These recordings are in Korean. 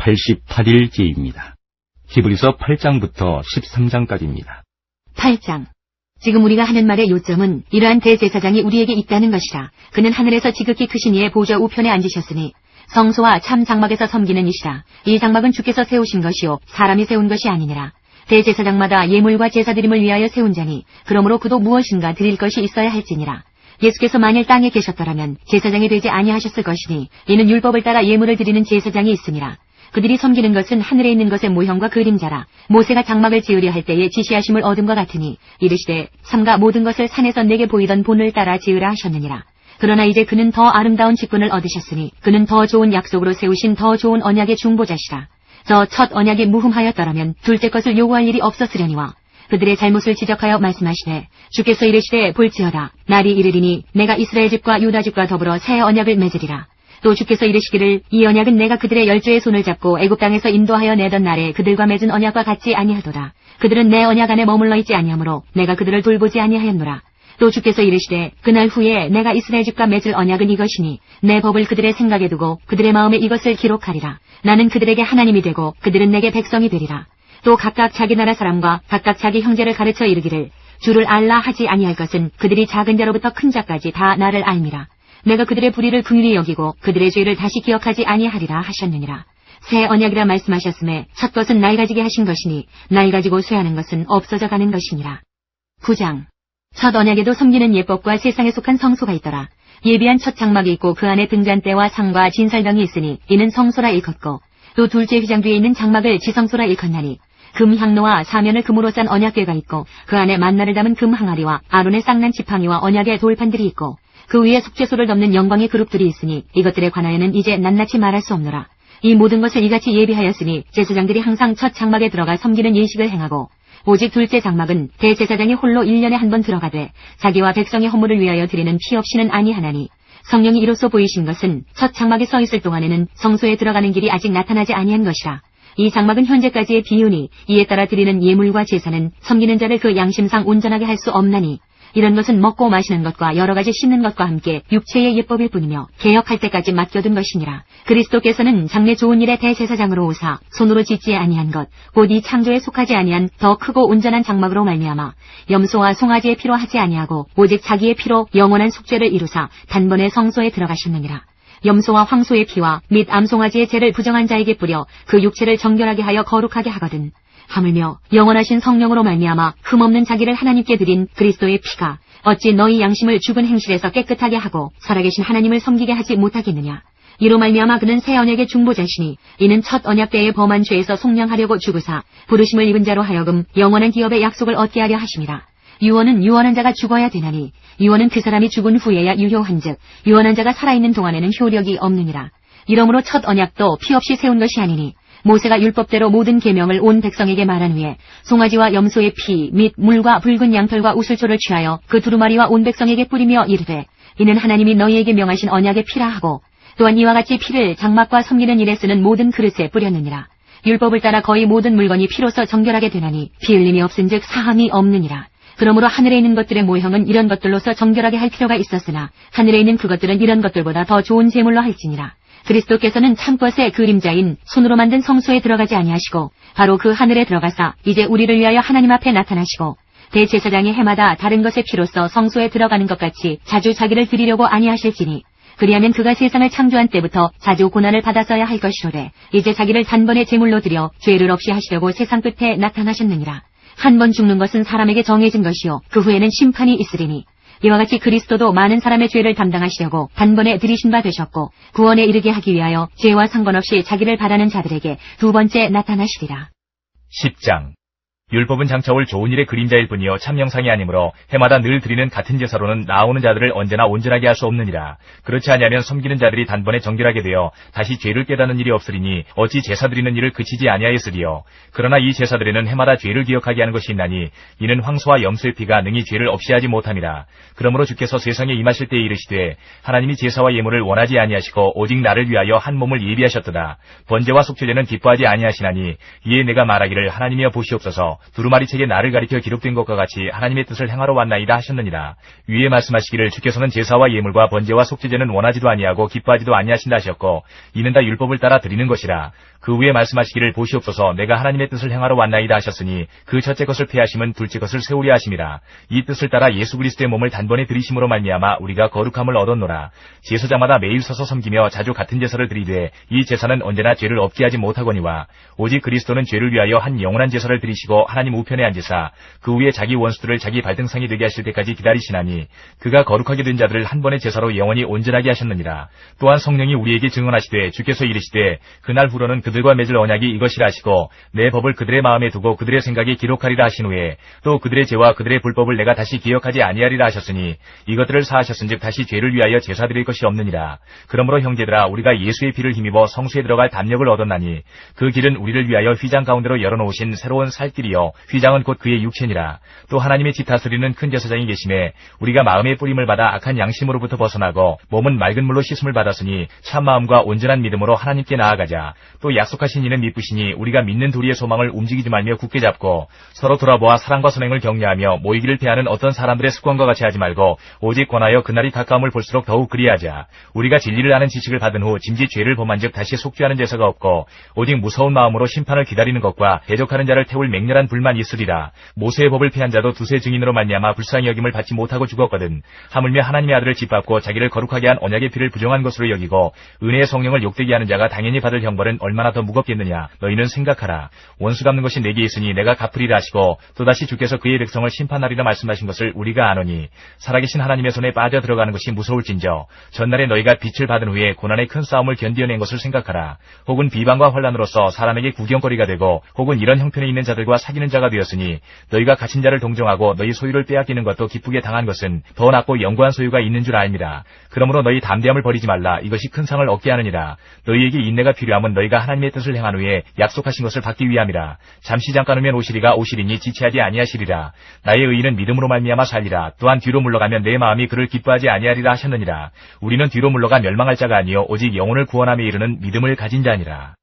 88일째입니다. 히브리서 8장부터 13장까지입니다. 8장. 지금 우리가 하는 말의 요점은 이러한 대제사장이 우리에게 있다는 것이라. 그는 하늘에서 지극히 크신 이의 보좌 우편에 앉으셨으니 성소와 참 장막에서 섬기는 이시라. 이 장막은 주께서 세우신 것이요 사람이 세운 것이 아니니라. 대제사장마다 예물과 제사드림을 위하여 세운 자니 그러므로 그도 무엇인가 드릴 것이 있어야 할지니라. 예수께서 만일 땅에 계셨더라면 제사장이 되지 아니하셨을 것이니 이는 율법을 따라 예물을 드리는 제사장이 있음이라. 그들이 섬기는 것은 하늘에 있는 것의 모형과 그림자라. 모세가 장막을 지으려 할 때에 지시하심을 얻음과 같으니 이르시되 삼가 모든 것을 산에서 내게 보이던 본을 따라 지으라 하셨느니라. 그러나 이제 그는 더 아름다운 직분을 얻으셨으니 그는 더 좋은 약속으로 세우신 더 좋은 언약의 중보자시라. 저 첫 언약이 무흠하였더라면 둘째 것을 요구할 일이 없었으려니와 그들의 잘못을 지적하여 말씀하시되 주께서 이르시되 볼지어다 날이 이르리니 내가 이스라엘 집과 유다 집과 더불어 새 언약을 맺으리라. 또 주께서 이르시기를 이 언약은 내가 그들의 열조의 손을 잡고 애굽 땅에서 인도하여 내던 날에 그들과 맺은 언약과 같지 아니하도다. 그들은 내 언약 안에 머물러 있지 아니하므로 내가 그들을 돌보지 아니하였노라. 또 주께서 이르시되 그날 후에 내가 이스라엘 집과 맺을 언약은 이것이니 내 법을 그들의 생각에 두고 그들의 마음에 이것을 기록하리라. 나는 그들에게 하나님이 되고 그들은 내게 백성이 되리라. 또 각각 자기 나라 사람과 각각 자기 형제를 가르쳐 이르기를 주를 알라 하지 아니할 것은 그들이 작은 자로부터 큰 자까지 다 나를 알미라. 내가 그들의 불의를 긍휼히 여기고 그들의 죄를 다시 기억하지 아니하리라 하셨느니라. 새 언약이라 말씀하셨음에 첫 것은 낡아지게 하신 것이니 낡아지고 쇠하는 것은 없어져 가는 것이니라. 9장. 첫 언약에도 섬기는 예법과 세상에 속한 성소가 있더라. 예비한 첫 장막이 있고 그 안에 등잔대와 상과 진설병이 있으니 이는 성소라 일컫고 또 둘째 휘장 뒤에 있는 장막을 지성소라 일컫나니 금 향로와 사면을 금으로 싼 언약궤가 있고 그 안에 만나를 담은 금 항아리와 아론의 쌍난 지팡이와 언약의 돌판들이 있고 그 위에 속죄소를 덮는 영광의 그룹들이 있으니 이것들에 관하여는 이제 낱낱이 말할 수 없노라. 이 모든 것을 이같이 예비하였으니 제사장들이 항상 첫 장막에 들어가 섬기는 예식을 행하고 오직 둘째 장막은 대제사장이 홀로 1년에 한 번 들어가되 자기와 백성의 허물을 위하여 드리는 피 없이는 아니하나니 성령이 이로써 보이신 것은 첫 장막에 서 있을 동안에는 성소에 들어가는 길이 아직 나타나지 아니한 것이라. 이 장막은 현재까지의 비유니 이에 따라 드리는 예물과 제사는 섬기는 자를 그 양심상 온전하게 할 수 없나니 이런 것은 먹고 마시는 것과 여러 가지 씻는 것과 함께 육체의 예법일 뿐이며 개혁할 때까지 맡겨둔 것이니라. 그리스도께서는 장래 좋은 일의 대제사장으로 오사 손으로 짓지 아니한 것 곧 이 창조에 속하지 아니한 더 크고 온전한 장막으로 말미암아 염소와 송아지의 피로 하지 아니하고 오직 자기의 피로 영원한 속죄를 이루사 단번에 성소에 들어가셨느니라. 염소와 황소의 피와 및 암송아지의 죄를 부정한 자에게 뿌려 그 육체를 정결하게 하여 거룩하게 하거든. 하물며 영원하신 성령으로 말미암아 흠없는 자기를 하나님께 드린 그리스도의 피가 어찌 너희 양심을 죽은 행실에서 깨끗하게 하고 살아계신 하나님을 섬기게 하지 못하겠느냐. 이로 말미암아 그는 새 언약의 중보자시니 이는 첫 언약 때의 범한 죄에서 속량하려고 죽으사 부르심을 입은 자로 하여금 영원한 기업의 약속을 얻게 하려 하심이라. 유언은 유언한 자가 죽어야 되나니 유언은 그 사람이 죽은 후에야 유효한즉 유언한 자가 살아있는 동안에는 효력이 없느니라. 이러므로 첫 언약도 피 없이 세운 것이 아니니 모세가 율법대로 모든 계명을 온 백성에게 말한 후에 송아지와 염소의 피 및 물과 붉은 양털과 우슬초를 취하여 그 두루마리와 온 백성에게 뿌리며 이르되 이는 하나님이 너희에게 명하신 언약의 피라 하고 또한 이와 같이 피를 장막과 섬기는 일에 쓰는 모든 그릇에 뿌렸느니라. 율법을 따라 거의 모든 물건이 피로써 정결하게 되나니 피 흘림이 없은즉 사함이 없느니라. 그러므로 하늘에 있는 것들의 모형은 이런 것들로서 정결하게 할 필요가 있었으나 하늘에 있는 그것들은 이런 것들보다 더 좋은 제물로 할지니라. 그리스도께서는 참것의 그림자인 손으로 만든 성소에 들어가지 아니하시고 바로 그 하늘에 들어가사 이제 우리를 위하여 하나님 앞에 나타나시고 대제사장이 해마다 다른 것의 피로써 성소에 들어가는 것 같이 자주 자기를 드리려고 아니하실지니 그리하면 그가 세상을 창조한 때부터 자주 고난을 받았어야 할 것이로되 이제 자기를 단번에 제물로 드려 죄를 없이 하시려고 세상 끝에 나타나셨느니라. 한 번 죽는 것은 사람에게 정해진 것이요 그 후에는 심판이 있으리니 이와 같이 그리스도도 많은 사람의 죄를 담당하시려고 단번에 들이신 바 되셨고 구원에 이르게 하기 위하여 죄와 상관없이 자기를 바라는 자들에게 두 번째 나타나시리라. 10장. 율법은 장차 올 좋은 일의 그림자일 뿐이요 참 형상이 아니므로 해마다 늘 드리는 같은 제사로는 나아오는 자들을 언제나 온전하게 할 수 없느니라. 그렇지 아니하면 섬기는 자들이 단번에 정결하게 되어 다시 죄를 깨닫는 일이 없으리니 어찌 제사 드리는 일을 그치지 아니하였으리요. 그러나 이 제사들에는 해마다 죄를 기억하게 하는 것이 있나니 이는 황소와 염소의 피가 능히 죄를 없이 하지 못함이라. 그러므로 주께서 세상에 임하실 때에 이르시되 하나님이 제사와 예물을 원하지 아니하시고 오직 나를 위하여 한 몸을 예비하셨도다. 번제와 속죄제는 기뻐하지 아니하시나니 이에 내가 말하기를 하나님이여 보시옵소서 두루마리 책에 나를 가리켜 기록된 것과 같이 하나님의 뜻을 행하러 왔나이다 하셨느니라. 위에 말씀하시기를 주께서는 제사와 예물과 번제와 속죄제는 원하지도 아니하고 기뻐하지도 아니하신다 하셨고 이는 다 율법을 따라 드리는 것이라. 그 후에 말씀하시기를 보시옵소서 내가 하나님의 뜻을 행하러 왔나이다 하셨으니 그 첫째 것을 폐하심은 둘째 것을 세우려 하심이라. 이 뜻을 따라 예수 그리스도의 몸을 단번에 드리심으로 말미암아 우리가 거룩함을 얻었노라. 제사장마다 매일 서서 섬기며 자주 같은 제사를 드리되 이 제사는 언제나 죄를 없게 하지 못하거니와 오직 그리스도는 죄를 위하여 한 영원한 제사를 드리시고 하나님 우편에 앉으사 그 후에 자기 원수들을 자기 발등상이 되게 하실 때까지 기다리시나니 그가 거룩하게 된 자들을 한 번의 제사로 영원히 온전하게 하셨느니라. 또한 성령이 우리에게 증언하시되 주께서 이르시되 그날 후로는 그들과 맺을 언약이 이것이라 하시고 내 법을 그들의 마음에 두고 그들의 생각에 기록하리라 하신 후에 또 그들의 죄와 그들의 불법을 내가 다시 기억하지 아니하리라 하셨으니 이것들을 사하셨은즉 다시 죄를 위하여 제사 드릴 것이 없느니라. 그러므로 형제들아 우리가 예수의 피를 힘입어 성수에 들어갈 담력을 얻었나니 그 길은 우리를 위하여 휘장 가운데로 열어놓으신 새로운 살길이요 휘장은 곧 그의 육체니라. 또 하나님의 집 다스리는 큰 제사장이 계심에 우리가 마음의 뿌림을 받아 악한 양심으로부터 벗어나고 몸은 맑은 물로 씻음을 받았으니 참 마음과 온전한 믿음으로 하나님께 나아가자. 또 약속하신 이는 미쁘시니 우리가 믿는 도리의 소망을 움직이지 말며 굳게 잡고 서로 돌아보아 사랑과 선행을 격려하며 모이기를 패하는 어떤 사람들의 습관과 같이 하지 말고 오직 권하여 그날이 가까움을 볼수록 더욱 그리하자. 우리가 진리를 아는 지식을 받은 후 짐짓 죄를 범한즉 다시 속죄하는 제사가 없고 오직 무서운 마음으로 심판을 기다리는 것과 대적하는 자를 태울 맹렬한 불만 있으리라. 모세의 법을 폐한 자도 두세 증인으로 말미암아 불쌍히 여김을 받지 못하고 죽었거든. 하물며 하나님의 아들을 짓밟고 자기를 거룩하게 한 언약의 피를 부정한 것으로 여기고 은혜의 성령을 욕되게 하는 자가 당연히 받을 형벌은 얼마나 더 무겁겠느냐. 너희는 생각하라. 원수 갚는 것이 내게 있으니 내가 갚으리라 하시고 또다시 주께서 그의 백성을 심판하리라 말씀하신 것을 우리가 아노니 살아계신 하나님의 손에 빠져 들어가는 것이 무서울진저 전날에 너희가 빛을 받은 후에 고난의 큰 싸움을 견디어낸 것을 생각하라. 혹은 비방과 환난으로서 사람에게 구경거리가 되고 혹은 이런 형편에 있는 자들과 사귀는 자가 되었으니 너희가 갇힌 자를 동정하고 너희 소유를 빼앗기는 것도 기쁘게 당한 것은 더 낫고 영구한 소유가 있는 줄 알미라. 그러므로 너희 담대함을 버리지 말라. 이것이 큰 상을 얻게 하느니라. 너희에게 인내가 필요함은 너희가 하나님의 뜻을 행한 후에 약속하신 것을 받기 위함이라. 잠시 잠깐 후면 오시리가 오시리니 지체하지 아니하시리라. 나의 의인은 믿음으로 말미암아 살리라. 또한 뒤로 물러가면 내 마음이 그를 기뻐하지 아니하리라 하셨느니라. 우리는 뒤로 물러가 멸망할 자가 아니요 오직 영혼을 구원함에 이르는 믿음을 가진 자니라.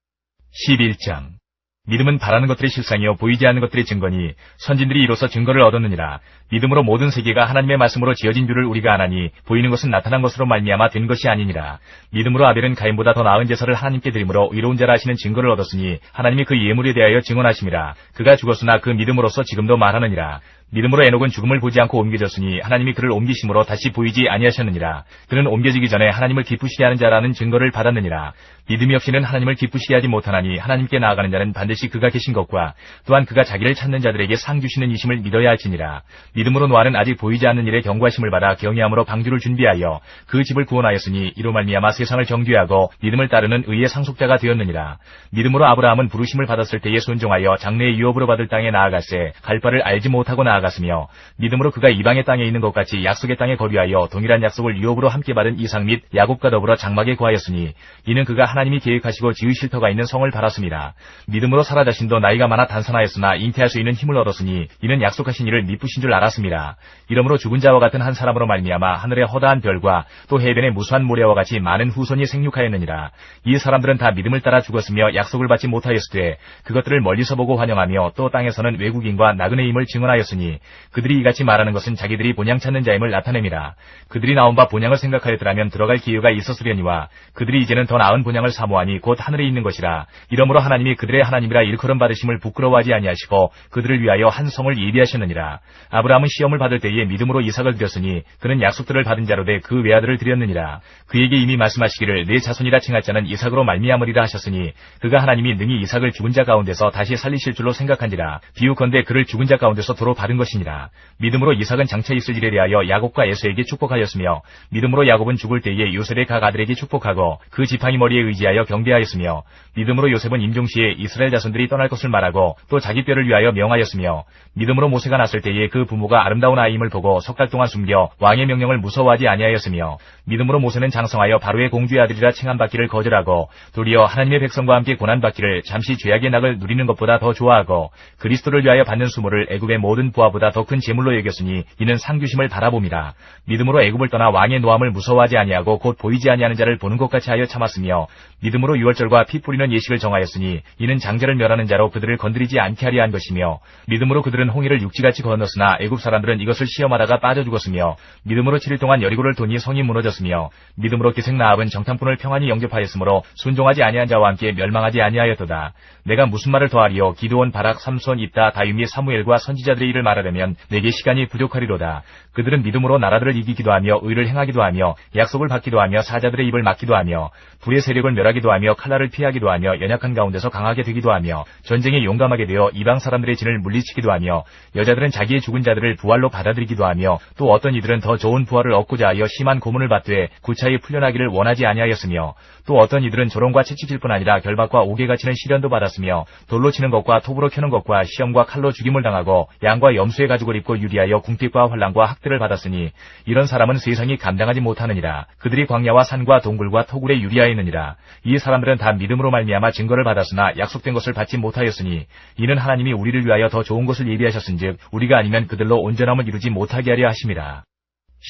11장 믿음은 바라는 것들의 실상이요 보이지 않는 것들의 증거니 선진들이 이로써 증거를 얻었느니라. 믿음으로 모든 세계가 하나님의 말씀으로 지어진 줄을 우리가 아나니 보이는 것은 나타난 것으로 말미암아 된 것이 아니니라. 믿음으로 아벨은 가인보다 더 나은 제사를 하나님께 드림으로 의로운 자라 하시는 증거를 얻었으니 하나님이 그 예물에 대하여 증언하심이라. 그가 죽었으나 그 믿음으로써 지금도 말하느니라. 믿음으로 에녹은 죽음을 보지 않고 옮겨졌으니 하나님이 그를 옮기심으로 다시 보이지 아니하셨느니라. 그는 옮겨지기 전에 하나님을 기쁘시게 하는 자라는 증거를 받았느니라. 믿음이 없이는 하나님을 기쁘시게 하지 못하나니 하나님께 나아가는 자는 반드시 그가 계신 것과 또한 그가 자기를 찾는 자들에게 상 주시는 이심을 믿어야 할지니라. 믿음으로 노아는 아직 보이지 않는 일에 경고하심을 받아 경외함으로 방주를 준비하여 그 집을 구원하였으니 이로 말미암아 세상을 정죄하고 믿음을 따르는 의의 상속자가 되었느니라. 믿음으로 아브라함은 부르심을 받았을 때에 순종하여 장래의 유업으로 받을 땅에 나아갔세 갈 바를 알지 못하고 나아갔으며 믿음으로 그가 이방의 땅에 있는 것 같이 약속의 땅에 거류하여 동일한 약속을 유업으로 함께 받은 이삭 및 야곱과 더불어 장막에 거하였으니 이는 그가 하나님이 계획하시고 지으실 터가 있는 성을 바랐습니다. 믿음으로 사라 자신도 나이가 많아 단산하였으나 잉태할 수 있는 힘을 얻었으니 이는 약속하신 이를 미쁘신 줄 알았습니다. 이러므로 죽은 자와 같은 한 사람으로 말미암아 하늘의 허다한 별과 또 해변의 무수한 모래와 같이 많은 후손이 생육하였느니라. 이 사람들은 다 믿음을 따라 죽었으며 약속을 받지 못하였으되 그것들을 멀리서 보고 환영하며 또 땅에서는 외국인과 나그네임을 증언하였으니 그들이 이같이 말하는 것은 자기들이 본향 찾는 자임을 나타냅니다. 그들이 나온 바 본향을 생각하였더라면 들어갈 기회가 있었으려니와 그들이 이제는 더 나은 본향을 사모하니 곧 하늘에 있는 것이라. 이러므로 하나님이 그들의 하나님이라 일컬음 받으심을 부끄러워하지 아니하시고 그들을 위하여 한 성을 예비하셨느니라. 아브라함은 시험을 받을 때에 믿음으로 이삭을 드렸으니 그는 약속들을 받은 자로되 그 외아들을 드렸느니라. 그에게 이미 말씀하시기를 내 자손이라 칭할 자는 이삭으로 말미암으리라 하셨으니 그가 하나님이 능히 이삭을 죽은 자 가운데서 다시 살리실 줄로 생각한지라. 비유컨대 그를 죽은 자 가운데서 도로 받은 것이니라. 믿음으로 이삭은 장차 있을 일에 대하여 야곱과 에서에게 축복하였으며 믿음으로 야곱은 죽을 때에 요셉의 각 아들에게 축복하고 그 지팡이 머리에 의지하여 경배하였으며 믿음으로 요셉은 임종시에 이스라엘 자손들이 떠날 것을 말하고 또 자기 뼈를 위하여 명하였으며 믿음으로 모세가 났을 때에 그 부모가 아름다운 아이임을 보고 석 달 동안 숨겨 왕의 명령을 무서워하지 아니하였으며 믿음으로 모세는 장성하여 바로의 공주의 아들이라 칭함받기를 거절하고 도리어 하나님의 백성과 함께 고난받기를 잠시 죄악의 낙을 누리는 것보다 더 좋아하고 그리스도를 위하여 받는 수모를 애굽의 모든 부하와 여호와보다 더 큰 재물로 여겼으니 이는 상주심을 바라봄이라. 믿음으로 애굽을 떠나 왕의 노함을 무서워하지 아니하고 곧 보이지 아니하는 자를 보는 것 같이 하여 참았으며 믿음으로 유월절과 피 뿌리는 예식을 정하였으니 이는 장자를 멸하는 자로 그들을 건드리지 않게 하려 한 것이며 믿음으로 그들은 홍해를 육지같이 건넜으나 애굽 사람들은 이것을 시험하다가 빠져 죽었으며 믿음으로 7일 동안 여리고를 도니 성이 무너졌으며 믿음으로 기생 라합은 정탐꾼을 평안히 영접하였으므로 순종하지 아니한 자와 함께 멸망하지 아니하였도다. 내가 무슨 말을 더하리요? 기드온, 바락, 삼손, 입다, 다윗 및 사무엘과 선지자들의 일을 말하려면 내게 시간이 부족하리로다. 그들은 믿음으로 나라들을 이기기도 하며 의를 행하기도 하며 약속을 받기도 하며 사자들의 입을 막기도 하며 불의 세력을 멸하기도 하며 칼날을 피하기도 하며 연약한 가운데서 강하게 되기도 하며 전쟁에 용감하게 되어 이방 사람들의 진을 물리치기도 하며 여자들은 자기의 죽은 자들을 부활로 받아들이기도 하며 또 어떤 이들은 더 좋은 부활을 얻고자 하여 심한 고문을 받되 구차히 풀려나기를 원하지 아니하였으며 또 어떤 이들은 조롱과 채찍질 뿐 아니라 결박과 옥에 갇히는 시련도 받았으며 돌로 치는 것과 톱으로 켜는 것과 시험과 칼로 죽임을 당하고 양과 염소의 가죽을 입고 유리하여 궁핍과 환난과 학대를 받았으니 이런 사람은 세상이 감당하지 못하느니라. 그들이 광야와 산과 동굴과 토굴에 유리하였느니라. 이 사람들은 다 믿음으로 말미암아 증거를 받았으나 약속된 것을 받지 못하였으니 이는 하나님이 우리를 위하여 더 좋은 것을 예비하셨은즉 우리가 아니면 그들로 온전함을 이루지 못하게 하려 하심이라.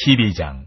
12장.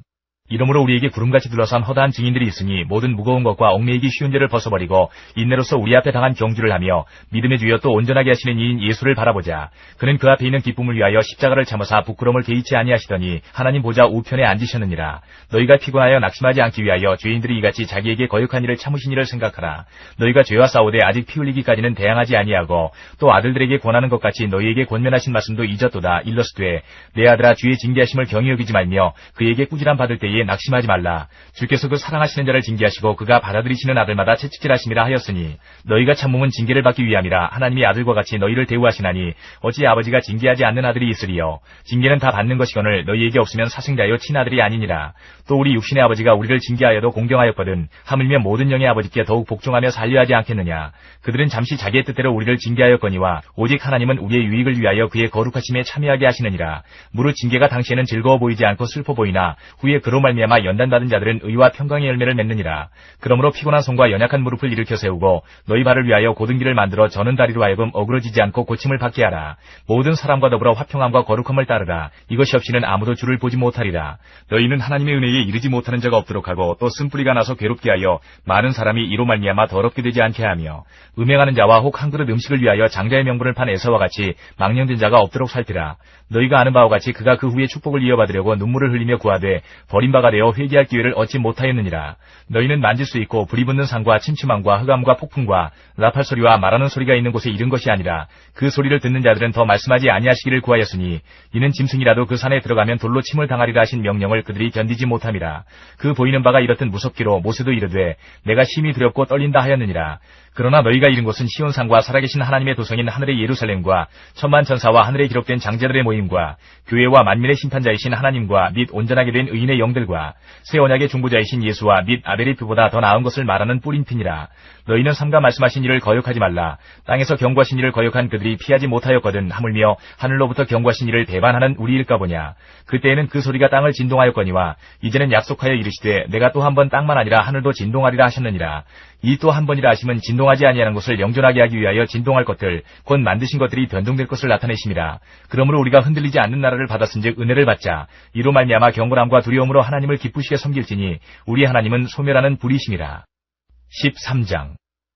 이러므로 우리에게 구름같이 둘러싼 허다한 증인들이 있으니 모든 무거운 것과 얽매이기 쉬운 죄를 벗어버리고 인내로서 우리 앞에 당한 경주를 하며 믿음의 주여 또 온전하게 하시는 이인 예수를 바라보자. 그는 그 앞에 있는 기쁨을 위하여 십자가를 참으사 부끄러움을 개의치 아니하시더니 하나님 보좌 우편에 앉으셨느니라. 너희가 피곤하여 낙심하지 않기 위하여 죄인들이 이같이 자기에게 거역한 일을 참으신 이를 생각하라. 너희가 죄와 싸우되 아직 피 흘리기까지는 대항하지 아니하고 또 아들들에게 권하는 것 같이 너희에게 권면하신 말씀도 잊었도다. 일러스되 내 아들아 주의 징계하심을 경히 여기지 말며 그에게 꾸지람 받을 때에 낙심하지 말라. 주께서 그 사랑하시는 자를 징계하시고 그가 받아들이시는 아들마다 채찍질하심이라 하였으니 너희가 참음은 징계를 받기 위함이라. 하나님이 아들과 같이 너희를 대우하시나니 어찌 아버지가 징계하지 않는 아들이 있으리요. 징계는 다 받는 것이거늘 너희에게 없으면 사생자여 친아들이 아니니라. 또 우리 육신의 아버지가 우리를 징계하여도 공경하였거든 하물며 모든 영의 아버지께 더욱 복종하며 살려야 하지 않겠느냐. 그들은 잠시 자기의 뜻대로 우리를 징계하였거니와 오직 하나님은 우리의 유익을 위하여 그의 거룩하심에 참여하게 하시느니라. 무릇 징계가 당시에는 즐거워 보이지 않고 슬퍼 보이나 후에 그로 말미암아 연단받은 자들은 의와 평강의 열매를 맺느니라. 그러므로 피곤한 손과 연약한 무릎을 일으켜 세우고 너희 발을 위하여 고든 길을 만들어 저는 다리로 하여금 어그러지지 않고 고침을 받게 하라. 모든 사람과 더불어 화평함과 거룩함을 따르라. 이것이 없이는 아무도 주를 보지 못하리라. 너희는 하나님의 은혜에 이르지 못하는 자가 없도록 하고 또 쓴뿌리가 나서 괴롭게 하여 많은 사람이 이로 말미암아 더럽게 되지 않게 하며 음행하는 자와 혹 한 그릇 음식을 위하여 장자의 명분을 판 에사와 같이 망령된 자가 없도록 살피라. 너희가 아는 바와 같이 그가 그 후에 축복을 이어받으려고 눈물을 흘리며 구하되 버림바가 되어 회개할 기회를 얻지 못하였느니라. 너희는 만질 수 있고 불이 붙는 산과 침침함과 흑암과 폭풍과 나팔 소리와 말하는 소리가 있는 곳에 이른 것이 아니라 그 소리를 듣는 자들은 더 말씀하지 아니하시기를 구하였으니 이는 짐승이라도 그 산에 들어가면 돌로 침을 당하리라 하신 명령을 그들이 견디지 못함이라. 그 보이는 바가 이렇듯 무섭기로 모세도 이르되 내가 심히 두렵고 떨린다 하였느니라. 그러나 너희가 이른 곳은 시온산과 살아계신 하나님의 도성인 하늘의 예루살렘과 천만 천사와 하늘에 기록된 장자들의 모임과 교회와 만민의 심판자이신 하나님과 및 온전하게 된 의인의 영들과 새 언약의 중보자이신 예수와 및 아벨의 피보다 더 나은 것을 말하는 뿌린핀이라. 너희는 삼가 말씀하신 일을 거역하지 말라. 땅에서 경고하신 일을 거역한 그들이 피하지 못하였거든 하물며 하늘로부터 경고하신 일을 배반하는 우리일까 보냐. 그때에는 그 소리가 땅을 진동하였거니와 이제는 약속하여 이르시되 내가 또 한 번 땅만 아니라 하늘도 진동하리라 하셨느니라. 이 또 한 번이라 하심은 진동하지 아니하는 것을 영존하게 하기 위하여 진동할 것들 곧 만드신 것들이 변동될 것을 나타내심이라. 그러므로 우리가 흔들리지 않는 나라를 받았은즉 은혜를 받자. 이로 말미암아 경건함과 두려움으로 하나님을 기쁘시게 섬길지니 우리 하나님은 소멸하는 불이심이라. 13장.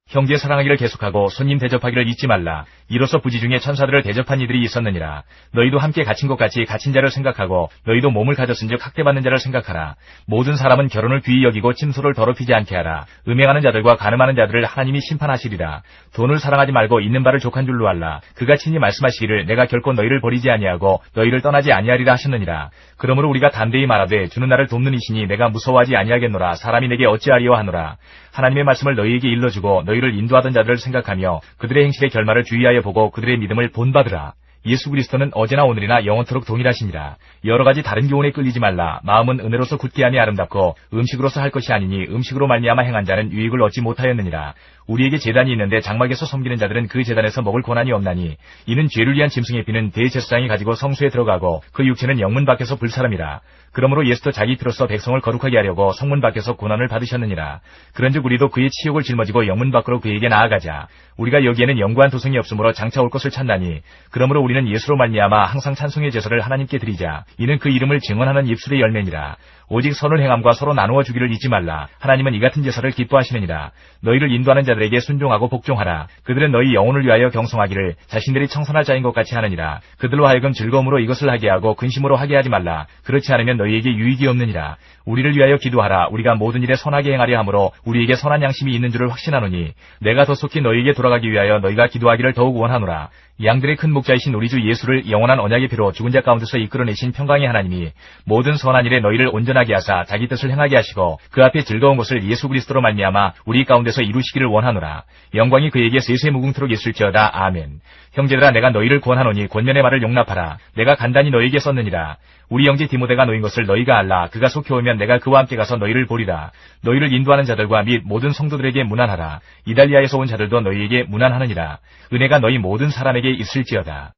형제 사랑하기를 계속하고 손님 대접하기를 잊지 말라. 이로써 부지 중에 천사들을 대접한 이들이 있었느니라. 너희도 함께 갇힌 것 같이 갇힌 자를 생각하고 너희도 몸을 가졌은즉 학대받는 자를 생각하라. 모든 사람은 결혼을 귀히 여기고 침소를 더럽히지 않게 하라. 음행하는 자들과 간음하는 자들을 하나님이 심판하시리라. 돈을 사랑하지 말고 있는 바를 족한 줄로 알라. 그가 친히 말씀하시기를 내가 결코 너희를 버리지 아니하고 너희를 떠나지 아니하리라 하셨느니라. 그러므로 우리가 담대히 말하되 주는 나를 돕는 이시니 내가 무서워하지 아니하겠노라. 사람이 내게 어찌하리요 하노라. 하나님의 말씀을 너희에게 일러주고 너희를 인도하던 자들을 생각하며 그들의 행실의 결말을 주의하여 보고 그들의 믿음을 본받으라. 예수 그리스도는 어제나 오늘이나 영원토록 동일하시니라. 여러 가지 다른 교훈에 끌리지 말라. 마음은 은혜로서 굳게 함이 아름답고 음식으로서 할 것이 아니니 음식으로 말미암아 행한 자는 유익을 얻지 못하였느니라. 우리에게 제단이 있는데 장막에서 섬기는 자들은 그 제단에서 먹을 권한이 없나니 이는 죄를 위한 짐승의 피는 대제사장이 가지고 성소에 들어가고 그 육체는 영문 밖에서 불사람이라. 그러므로 예수도 자기 피로써 백성을 거룩하게 하려고 성문 밖에서 고난을 받으셨느니라. 그런즉 우리도 그의 치욕을 짊어지고 영문 밖으로 그에게 나아가자. 우리가 여기에는 영구한 도성이 없으므로 장차 올 것을 찾나니 그러므로 우리는 우리는 예수로 말미암아 항상 찬송의 제사를 하나님께 드리자. 이는 그 이름을 증언하는 입술의 열매니라. 오직 선을 행함과 서로 나누어 주기를 잊지 말라. 하나님은 이 같은 제사를 기뻐하시느니라. 너희를 인도하는 자들에게 순종하고 복종하라. 그들은 너희 영혼을 위하여 경성하기를 자신들이 청선할 자인 것 같이 하느니라. 그들로 하여금 즐거움으로 이것을 하게 하고 근심으로 하게 하지 말라. 그렇지 않으면 너희에게 유익이 없느니라. 우리를 위하여 기도하라. 우리가 모든 일에 선하게 행하려 하므로 우리에게 선한 양심이 있는 줄을 확신하노니 내가 더 속히 너희에게 돌아가기 위하여 너희가 기도하기를 더욱 원하노라. 양들의 큰 목자이신 우리 주 예수를 영원한 언약의 피로 죽은 자 가운데서 이끌어내신 평강의 하나님이 모든 선한 일에 너희를 온전하게 하사 자기 뜻을 행하게 하시고 그 앞에 즐거운 것을 예수 그리스도로 말미암아 우리 가운데서 이루시기를 원하노라. 영광이 그에게 세세무궁토록 있을지어다. 아멘. 형제들아, 내가 너희를 권하노니 권면의 말을 용납하라. 내가 간단히 너희에게 썼느니라. 우리 형제 디모데가 놓인 것을 너희가 알라. 그가 속히 오면 내가 그와 함께 가서 너희를 보리라. 너희를 인도하는 자들과 및 모든 성도들에게 문안하라. 이달리아에서 온 자들도 너희에게 문안하느니라. 은혜가 너희 모든 사람에게 있을지어다.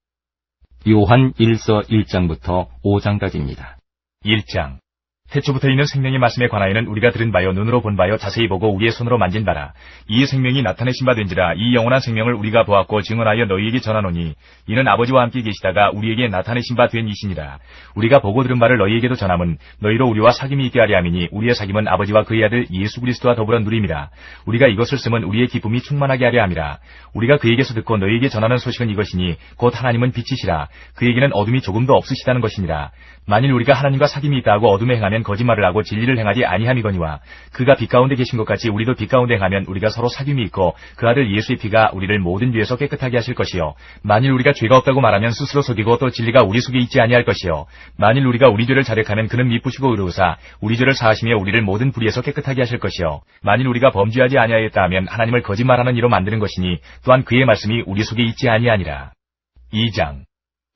요한 1서 1장부터 5장까지입니다. 1장. 태초부터 있는 생명의 말씀에 관하여는 우리가 들은 바요 눈으로 본 바요 자세히 보고 우리의 손으로 만진 바라. 이 생명이 나타내신 바 된지라. 이 영원한 생명을 우리가 보았고 증언하여 너희에게 전하노니 이는 아버지와 함께 계시다가 우리에게 나타내신 바 된 이시니라. 우리가 보고 들은 바를 너희에게도 전함은 너희로 우리와 사귐이 있게 하려 함이니 우리의 사귐은 아버지와 그의 아들 예수 그리스도와 더불어 누림이라. 우리가 이것을 쓰면 우리의 기쁨이 충만하게 하려 함이라. 우리가 그에게서 듣고 너희에게 전하는 소식은 이것이니 곧 하나님은 빛이시라. 그에게는 어둠이 조금도 없으시다는 것이니라. 만일 우리가 하나님과 사귐이 있다 하고 어둠에 행하면 거짓말을 하고 진리를 행하지 아니함이거니와 그가 빛 가운데 계신 것 같이 우리도 빛 가운데 행하면 우리가 서로 사귐이 있고 그 아들 예수의 피가 우리를 모든 죄에서 깨끗하게 하실 것이요. 만일 우리가 죄가 없다고 말하면 스스로 속이고 또 진리가 우리 속에 있지 아니할 것이요. 만일 우리가 우리 죄를 자백하면 그는 미쁘시고 의로우사 우리 죄를 사하시며 우리를 모든 불의에서 깨끗하게 하실 것이요. 만일 우리가 범죄하지 아니하였다 하면 하나님을 거짓말하는 이로 만드는 것이니 또한 그의 말씀이 우리 속에 있지 아니하니라. 2장.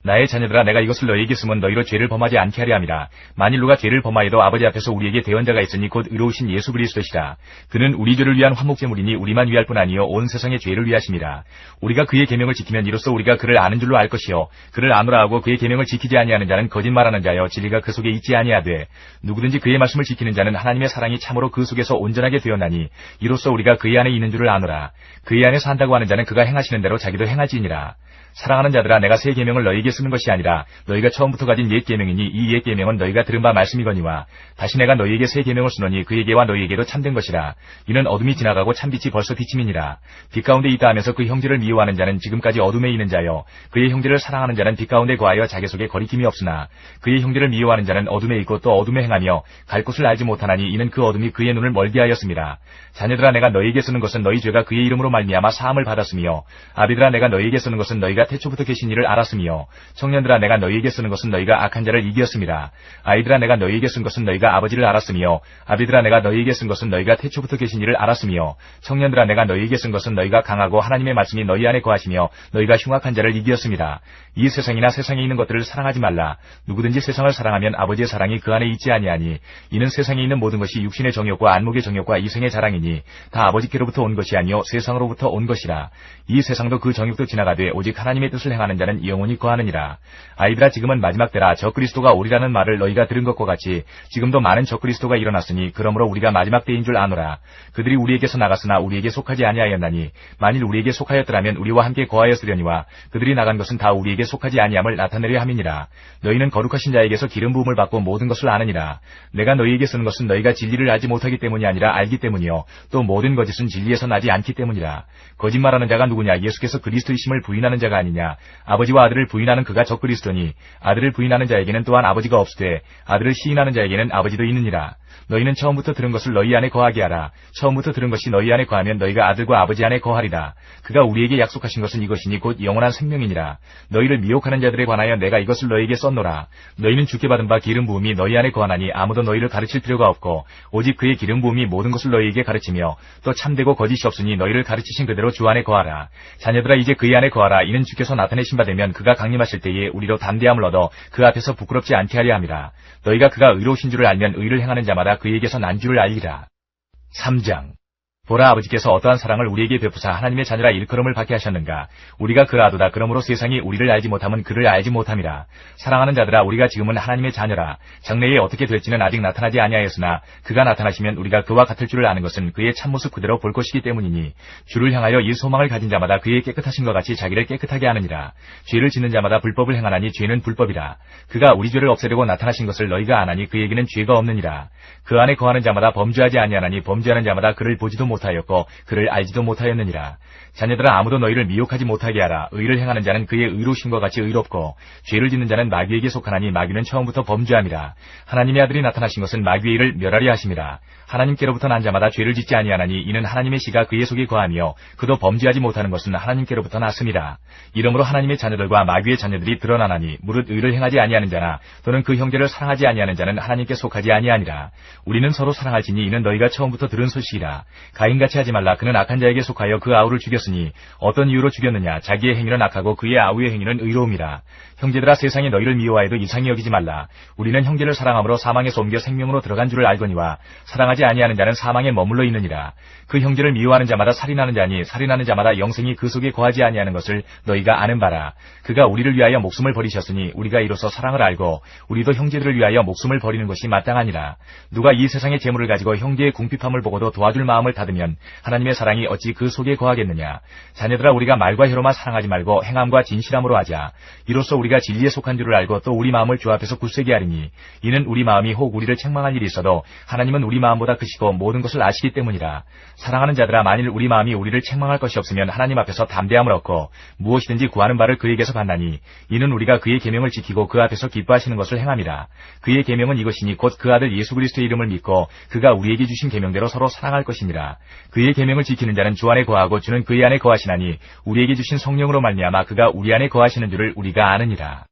나의 자녀들아, 내가 이것을 너희에게 쓰면 너희로 죄를 범하지 않게 하려 함이라. 만일 누가 죄를 범하여도 아버지 앞에서 우리에게 대언자가 있으니 곧 의로우신 예수 그리스도시라. 그는 우리 죄를 위한 화목제물이니 우리만 위할 뿐 아니요 온 세상의 죄를 위하심이라. 우리가 그의 계명을 지키면 이로써 우리가 그를 아는 줄로 알 것이요. 그를 아노라 하고 그의 계명을 지키지 아니하는 자는 거짓말하는 자여 진리가 그 속에 있지 아니하되 누구든지 그의 말씀을 지키는 자는 하나님의 사랑이 참으로 그 속에서 온전하게 되었나니 이로써 우리가 그의 안에 있는 줄을 아노라. 그의 안에 산다고 하는 자는 그가 행하시는 대로 자기도 행하지니라. 사랑하는 자들아, 내가 새 계명을 너희에게 쓰는 것이 아니라 너희가 처음부터 가진 옛 계명이니 이 옛 계명은 너희가 들은 바 말씀이거니와 다시 내가 너희에게 새 계명을 쓰노니 그에게와 너희에게도 참된 것이라. 이는 어둠이 지나가고 참빛이 벌써 비침이니라. 빛 가운데 있다 하면서 그 형제를 미워하는 자는 지금까지 어둠에 있는 자요 그의 형제를 사랑하는 자는 빛 가운데 거하여 자기 속에 거리낌이 없으나 그의 형제를 미워하는 자는 어둠에 있고 또 어둠에 행하며 갈 곳을 알지 못하나니 이는 그 어둠이 그의 눈을 멀게 하였음이라. 자녀들아, 내가 너희에게 쓰는 것은 너희 죄가 그의 이름으로 말미암아 사함을 받았으며 아비들아, 내가 너희에게 쓰는 것은 너희가 태초부터 계신 이를 알았으며 청년들아, 내가 너희에게 쓰는 것은 너희가 악한 자를 이기었음이라. 아이들아, 내가 너희에게 쓴 것은 너희가 아버지를 알았으며 아비들아, 내가 너희에게 쓴 것은 너희가 태초부터 계신 이를 알았으며 청년들아, 내가 너희에게 쓴 것은 너희가 강하고 하나님의 말씀이 너희 안에 거하시며 너희가 흉악한 자를 이기었음이라. 이 세상이나 세상에 있는 것들을 사랑하지 말라. 누구든지 세상을 사랑하면 아버지의 사랑이 그 안에 있지 아니하니 이는 세상에 있는 모든 것이 육신의 정욕과 안목의 정욕과 이생의 자랑이니 다 아버지께로부터 온 것이 아니요 세상으로부터 온 것이라. 이 세상도 그 정욕도 지나가되 오직 하나님의 뜻을 행하는 자는 영원히 거하느니라. 아이들아, 지금은 마지막 때라. 적그리스도가 오리라는 말을 너희가 들은 것과 같이 지금도 많은 적그리스도가 일어났으니 그러므로 우리가 마지막 때인 줄 아노라. 그들이 우리에게서 나갔으나 우리에게 속하지 아니하였나니 만일 우리에게 속하였더라면 우리와 함께 거하였으려니와 그들이 나간 것은 다 우리에게 속하지 아니함을 나타내려 함이니라. 너희는 거룩하신 자에게서 기름 부음을 받고 모든 것을 아느니라. 내가 너희에게 쓰는 것은 너희가 진리를 알지 못하기 때문이 아니라 알기 때문이요 또 모든 거짓은 진리에서 나지 않기 때문이라. 거짓말하는 자가 누구냐? 예수께서 그리스도이심을 부인하는 자가 아니냐? 아버지와 아들을 부인하는 그가 적그리스도니 아들을 부인하는 자에게는 또한 아버지가 없으되 아들을 시인하는 자에게는 아버지도 있느니라. 너희는 처음부터 들은 것을 너희 안에 거하게 하라. 처음부터 들은 것이 너희 안에 거하면 너희가 아들과 아버지 안에 거하리라. 그가 우리에게 약속하신 것은 이것이니 곧 영원한 생명이니라. 너희를 미혹하는 자들에 관하여 내가 이것을 너희에게 썼노라. 너희는 주께 받은 바 기름 부음이 너희 안에 거하나니 아무도 너희를 가르칠 필요가 없고 오직 그의 기름 부음이 모든 것을 너희에게 가르치며 또 참되고 거짓이 없으니 너희를 가르치신 그대로 주 안에 거하라. 자녀들아, 이제 그의 안에 거하라. 이는 주께서 나타내신 바 되면 그가 강림하실 때에 우리로 담대함을 얻어 그 앞에서 부끄럽지 않게 하려 함이라. 너희가 그가 의로우신 줄을 알면 의를 행하는 자마다 그에게서 난 줄을 알리라. 3장. 보라, 아버지께서 어떠한 사랑을 우리에게 베푸사 하나님의 자녀라 일컬음을 받게 하셨는가. 우리가 그라하도다. 그러므로 세상이 우리를 알지 못함은 그를 알지 못함이라. 사랑하는 자들아, 우리가 지금은 하나님의 자녀라. 장래에 어떻게 될지는 아직 나타나지 아니하였으나 그가 나타나시면 우리가 그와 같을 줄을 아는 것은 그의 참모습 그대로 볼 것이기 때문이니, 주를 향하여 이 소망을 가진 자마다 그의 깨끗하심과 같이 자기를 깨끗하게 하느니라. 죄를 짓는 자마다 불법을 행하나니 죄는 불법이라. 그가 우리 죄를 없애려고 나타나신 것을 너희가 아나니 그에게는 죄가 없느니라. 그 안에 거하는 자마다 범죄하지 아니하나니 범죄하는 자마다 그를 보지도 못하였고 그를 알지도 못하였느니라. 자녀들아, 아무도 너희를 미혹하지 못하게 하라. 의를 행하는 자는 그의 의로심과 같이 의롭고 죄를 짓는 자는 마귀에게 속하나니 마귀는 처음부터 범죄함이라. 하나님의 아들이 나타나신 것은 마귀의 일을 멸하려 하심이라. 하나님께로부터 난 자마다 죄를 짓지 아니하나니 이는 하나님의 씨가 그의 속에 거하며 그도 범죄하지 못하는 것은 하나님께로부터 났음이라. 이러므로 하나님의 자녀들과 마귀의 자녀들이 드러나나니 무릇 의를 행하지 아니하는 자나 또는 그 형제를 사랑하지 아니하는 자는 하나님께 속하지 아니하니라. 우리는 서로 사랑할지니 이는 너희가 처음부터 들은 소식이라. 가인같이 하지 말라. 그는 악한 자에게 속하여 그 아우를 죽였으니 어떤 이유로 죽였느냐. 자기의 행위는 악하고 그의 아우의 행위는 의로움이라. 형제들아, 세상이 너희를 미워하여도 이상히 여기지 말라. 우리는 형제를 사랑함으로 사망에서 옮겨 생명으로 들어간 줄을 알거니와 사랑하지 아니하는 자는 사망에 머물러 있느니라. 그 형제를 미워하는 자마다 살인하는 자니 살인하는 자마다 영생이 그 속에 거하지 아니하는 것을 너희가 아는 바라. 그가 우리를 위하여 목숨을 버리셨으니 우리가 이로써 사랑을 알고 우리도 형제들을 위하여 목숨을 버리는 것이 마땅하니라. 누가 이 세상의 재물을 가지고 형제의 궁핍함을 보고도 도와줄 마음을 닫으면 하나님의 사랑이 어찌 그 속에 거하겠느냐. 자녀들아, 우리가 말과 혀로만 사랑하지 말고 행함과 진실함으로 하자. 이로써 우리가 진리에 속한 줄을 알고 또 우리 마음을 주 앞에서 굳세게 하리니, 이는 우리 마음이 혹 우리를 책망할 일이 있어도 하나님은 우리 마음보다 크시고 모든 것을 아시기 때문이라. 사랑하는 자들아, 만일 우리 마음이 우리를 책망할 것이 없으면 하나님 앞에서 담대함을 얻고 무엇이든지 구하는 바를 그에게서 받나니, 이는 우리가 그의 계명을 지키고 그 앞에서 기뻐하시는 것을 행함이라. 그의 계명은 이것이니 곧 그 아들 예수 그리스도의 이름을 믿고 그가 우리에게 주신 계명대로 서로 사랑할 것이니라. 그의 계명을 지키는 자는 주 안에 거하고 주는 그의 안에 거하시나니 우리에게 주신 성령으로 말미암아 그가 우리 안에 거하시는 줄을 우리가 아느니라.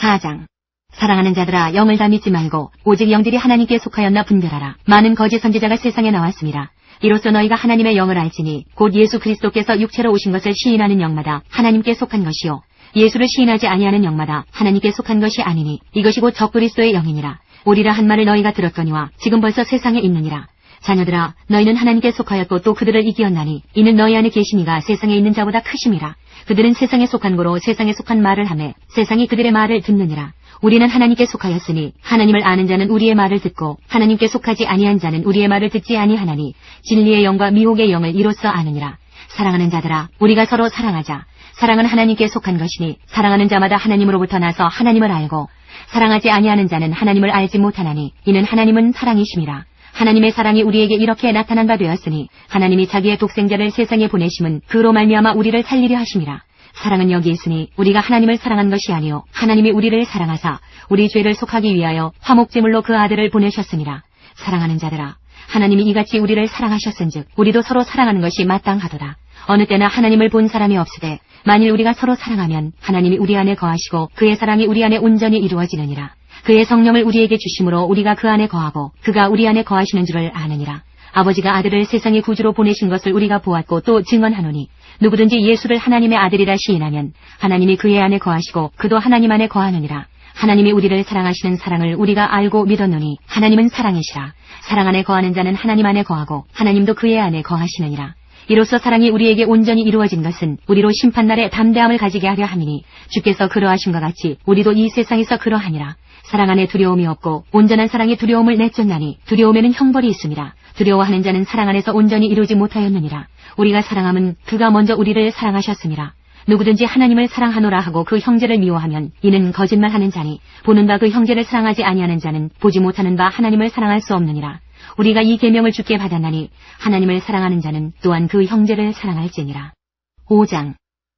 4장. 사랑하는 자들아, 영을 다 믿지 말고 오직 영들이 하나님께 속하였나 분별하라. 많은 거짓 선지자가 세상에 나왔습니다. 이로써 너희가 하나님의 영을 알지니 곧 예수 그리스도께서 육체로 오신 것을 시인하는 영마다 하나님께 속한 것이요 예수를 시인하지 아니하는 영마다 하나님께 속한 것이 아니니 이것이 곧 적그리스도의 영이니라. 오리라 한 말을 너희가 들었거니와 지금 벌써 세상에 있느니라. 자녀들아, 너희는 하나님께 속하였고 또 그들을 이기었나니 이는 너희 안에 계신 이가 세상에 있는 자보다 크심이라. 그들은 세상에 속한 고로 세상에 속한 말을 하매 세상이 그들의 말을 듣느니라. 우리는 하나님께 속하였으니 하나님을 아는 자는 우리의 말을 듣고 하나님께 속하지 아니한 자는 우리의 말을 듣지 아니하나니 진리의 영과 미혹의 영을 이로써 아느니라. 사랑하는 자들아, 우리가 서로 사랑하자. 사랑은 하나님께 속한 것이니 사랑하는 자마다 하나님으로부터 나서 하나님을 알고 사랑하지 아니하는 자는 하나님을 알지 못하나니 이는 하나님은 사랑이심이라. 하나님의 사랑이 우리에게 이렇게 나타난 바 되었으니 하나님이 자기의 독생자를 세상에 보내심은 그로 말미암아 우리를 살리려 하심이라. 사랑은 여기 있으니 우리가 하나님을 사랑한 것이 아니요 하나님이 우리를 사랑하사 우리 죄를 속하기 위하여 화목제물로 그 아들을 보내셨습니다. 사랑하는 자들아, 하나님이 이같이 우리를 사랑하셨은즉 우리도 서로 사랑하는 것이 마땅하도다. 어느 때나 하나님을 본 사람이 없으되 만일 우리가 서로 사랑하면 하나님이 우리 안에 거하시고 그의 사랑이 우리 안에 온전히 이루어지느니라. 그의 성령을 우리에게 주심으로 우리가 그 안에 거하고 그가 우리 안에 거하시는 줄을 아느니라. 아버지가 아들을 세상의 구주로 보내신 것을 우리가 보았고 또 증언하노니 누구든지 예수를 하나님의 아들이라 시인하면 하나님이 그의 안에 거하시고 그도 하나님 안에 거하느니라. 하나님이 우리를 사랑하시는 사랑을 우리가 알고 믿었노니 하나님은 사랑이시라. 사랑 안에 거하는 자는 하나님 안에 거하고 하나님도 그의 안에 거하시느니라. 이로써 사랑이 우리에게 온전히 이루어진 것은 우리로 심판날에 담대함을 가지게 하려 함이니 주께서 그러하신 것 같이 우리도 이 세상에서 그러하니라. 사랑 안에 두려움이 없고 온전한 사랑이 두려움을 내쫓나니 두려움에는 형벌이 있습니다. 두려워하는 자는 사랑 안에서 온전히 이루지 못하였느니라. 우리가 사랑함은 그가 먼저 우리를 사랑하셨습니다. 누구든지 하나님을 사랑하노라 하고 그 형제를 미워하면 이는 거짓말하는 자니 보는 바 그 형제를 사랑하지 아니하는 자는 보지 못하는 바 하나님을 사랑할 수 없느니라. 우리가 이 계명을 주께 받았나니 하나님을 사랑하는 자는 또한 그 형제를 사랑할지니라. 5장.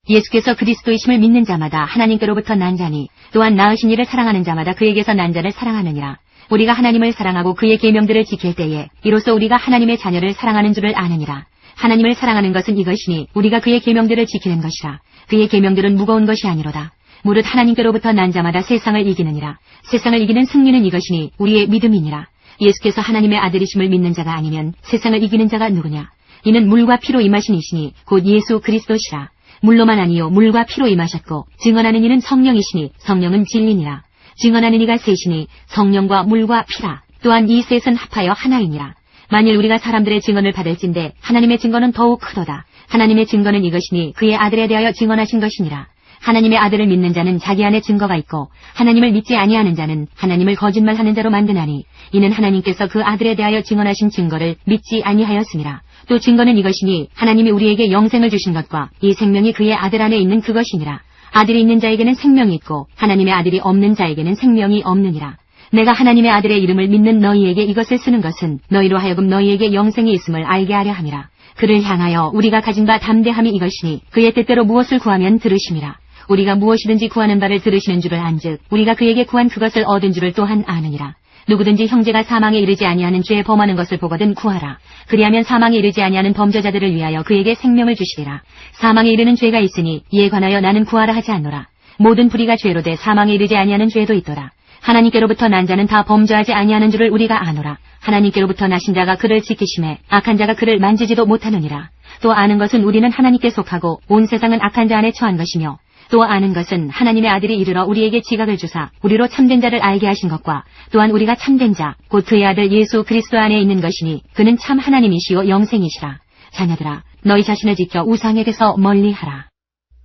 예수께서 그리스도이심을 믿는 자마다 하나님께로부터 난 자니 또한 낳으신 이를 사랑하는 자마다 그에게서 난 자를 사랑하느니라. 우리가 하나님을 사랑하고 그의 계명들을 지킬 때에 이로써 우리가 하나님의 자녀를 사랑하는 줄을 아느니라. 하나님을 사랑하는 것은 이것이니 우리가 그의 계명들을 지키는 것이라. 그의 계명들은 무거운 것이 아니로다. 무릇 하나님께로부터 난 자마다 세상을 이기느니라. 세상을 이기는 승리는 이것이니 우리의 믿음이니라. 예수께서 하나님의 아들이심을 믿는 자가 아니면 세상을 이기는 자가 누구냐? 이는 물과 피로 임하신 이시니 곧 예수 그리스도시라. 물로만 아니요 물과 피로 임하셨고 증언하는 이는 성령이시니 성령은 진리니라. 증언하는 이가 셋이니 성령과 물과 피라. 또한 이 셋은 합하여 하나이니라. 만일 우리가 사람들의 증언을 받을진대 하나님의 증거는 더욱 크도다. 하나님의 증거는 이것이니 그의 아들에 대하여 증언하신 것이니라. 하나님의 아들을 믿는 자는 자기 안에 증거가 있고 하나님을 믿지 아니하는 자는 하나님을 거짓말하는 자로 만드나니 이는 하나님께서 그 아들에 대하여 증언하신 증거를 믿지 아니하였습니다. 또 증거는 이것이니 하나님이 우리에게 영생을 주신 것과 이 생명이 그의 아들 안에 있는 그것이니라. 아들이 있는 자에게는 생명이 있고 하나님의 아들이 없는 자에게는 생명이 없느니라. 내가 하나님의 아들의 이름을 믿는 너희에게 이것을 쓰는 것은 너희로 하여금 너희에게 영생이 있음을 알게 하려 함이라. 그를 향하여 우리가 가진 바 담대함이 이것이니 그의 뜻대로 무엇을 구하면 들으심이라. 우리가 무엇이든지 구하는 바를 들으시는 줄을 안즉 우리가 그에게 구한 그것을 얻은 줄을 또한 아느니라. 누구든지 형제가 사망에 이르지 아니하는 죄에 범하는 것을 보거든 구하라. 그리하면 사망에 이르지 아니하는 범죄자들을 위하여 그에게 생명을 주시리라. 사망에 이르는 죄가 있으니 이에 관하여 나는 구하라 하지 않노라. 모든 불의가 죄로 돼 사망에 이르지 아니하는 죄도 있더라. 하나님께로부터 난 자는 다 범죄하지 아니하는 줄을 우리가 아노라. 하나님께로부터 나신 자가 그를 지키심에 악한 자가 그를 만지지도 못하느니라. 또 아는 것은 우리는 하나님께 속하고 온 세상은 악한 자 안에 처한 것이며 또 아는 것은 하나님의 아들이 이르러 우리에게 지각을 주사 우리로 참된 자를 알게 하신 것과 또한 우리가 참된 자 곧 그의 아들 예수 그리스도 안에 있는 것이니 그는 참 하나님이시요 영생이시라. 자녀들아 너희 자신을 지켜 우상에게서 멀리하라.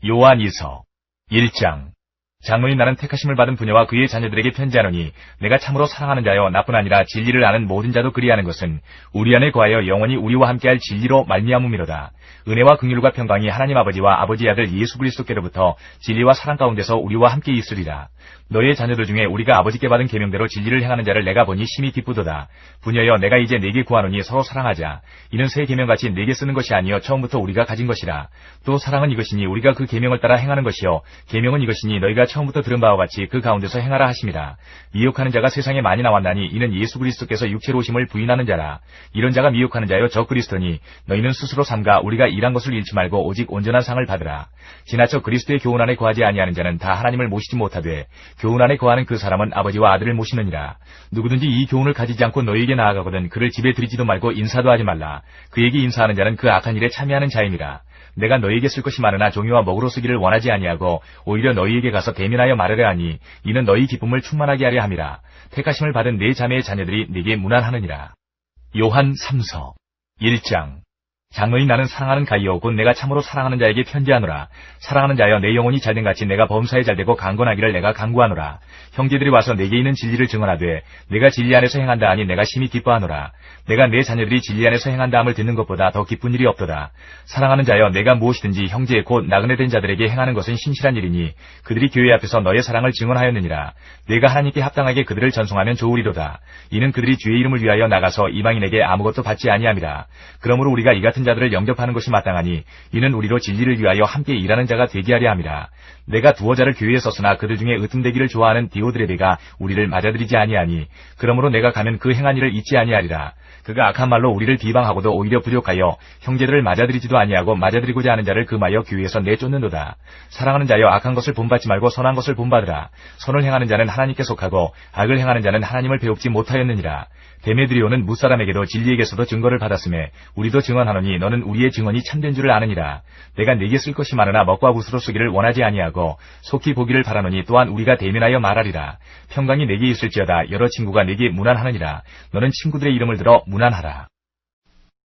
요한이서 1장. 장로인 나는 택하심을 받은 부녀와 그의 자녀들에게 편지하노니 내가 참으로 사랑하는 자여 나뿐 아니라 진리를 아는 모든 자도 그리하는 것은 우리 안에 거하여 영원히 우리와 함께할 진리로 말미암음이로다. 은혜와 긍휼과 평강이 하나님 아버지와 아버지의 아들 예수 그리스도께로부터 진리와 사랑 가운데서 우리와 함께 있으리라. 너의 자녀들 중에 우리가 아버지께 받은 계명대로 진리를 행하는 자를 내가 보니 심히 기쁘도다. 부녀여 내가 이제 네게 구하노니 서로 사랑하자. 이는 새 계명같이 네게 쓰는 것이 아니요 처음부터 우리가 가진 것이라. 또 사랑은 이것이니 우리가 그 계명을 따라 행하는 것이요 계명은 이것이니 너희가 처음부터 들은 바와 같이 그 가운데서 행하라 하심이라. 미혹하는 자가 세상에 많이 나왔나니 이는 예수 그리스도께서 육체로 오심을 부인하는 자라. 이런 자가 미혹하는 자여 저 그리스도니 너희는 스스로 삼가 우리가 일한 것을 잃지 말고 오직 온전한 상을 받으라. 지나쳐 그리스도의 교훈 안에 거하지 아니하는 자는 다 하나님을 모시지 못하되 교훈 안에 거하는 그 사람은 아버지와 아들을 모시느니라. 누구든지 이 교훈을 가지지 않고 너희에게 나아가거든 그를 집에 들이지도 말고 인사도 하지 말라. 그에게 인사하는 자는 그 악한 일에 참여하는 자임이라. 내가 너희에게 쓸 것이 많으나 종이와 먹으로 쓰기를 원하지 아니하고 오히려 너희에게 가서 대면하여 말하려 하니 이는 너희 기쁨을 충만하게 하려 함이라. 택하심을 받은 네 자매의 자녀들이 네게 문안하느니라. 요한 3서 1장. 장로인 나는 사랑하는 가이오 곧 내가 참으로 사랑하는 자에게 편지하노라. 사랑하는 자여 내 영혼이 잘된 같이 내가 범사에 잘되고 강건하기를 내가 간구하노라. 형제들이 와서 내게 있는 진리를 증언하되 내가 진리 안에서 행한다 하니 내가 심히 기뻐하노라. 내가 내 자녀들이 진리 안에서 행한다 함을 듣는 것보다 더 기쁜 일이 없도다. 사랑하는 자여 내가 무엇이든지 형제 곧 나그네 된 자들에게 행하는 것은 신실한 일이니 그들이 교회 앞에서 너의 사랑을 증언하였느니라. 내가 하나님께 합당하게 그들을 전송하면 좋으리로다. 이는 그들이 주의 이름을 위하여 나가서 이방인에게 아무것도 받지 아니함이라. 그러므로 우리가 이 같은 자들을 영접하는 것이 마땅하니 이는 우리로 진리를 위하여 함께 일하는 자가 되게 하려 함이라. 내가 두어 자를 교회에 썼으나 그들 중에 으뜸되기를 좋아하는 디오드레베가 우리를 맞아들이지 아니하니 그러므로 내가 가면 그 행한 일을 잊지 아니하리라. 그가 악한 말로 우리를 비방하고도 오히려 부족하여 형제들을 맞아들이지도 아니하고 맞아들이고자 하는 자를 금하여 교회에서 내쫓는도다. 사랑하는 자여 악한 것을 본받지 말고 선한 것을 본받으라. 선을 행하는 자는 하나님께 속하고 악을 행하는 자는 하나님을 배웁지 못하였느니라. 데메드리오는 무사람에게도 진리에게서도 증거를 받았음에 우리도 증언하노니 너는 우리의 증언이 참된 줄을 아느니라. 내가 네게 쓸 것이 많으나 먹과 붓으로 쓰기를 원하지 아니하고 속히 보기를 바라노니 또한 우리가 대면하여 말하리라. 평강이 네게 있을지어다. 여러 친구가 네게 문안하느니라. 너는 친구들의 이름을 들어 문안하라.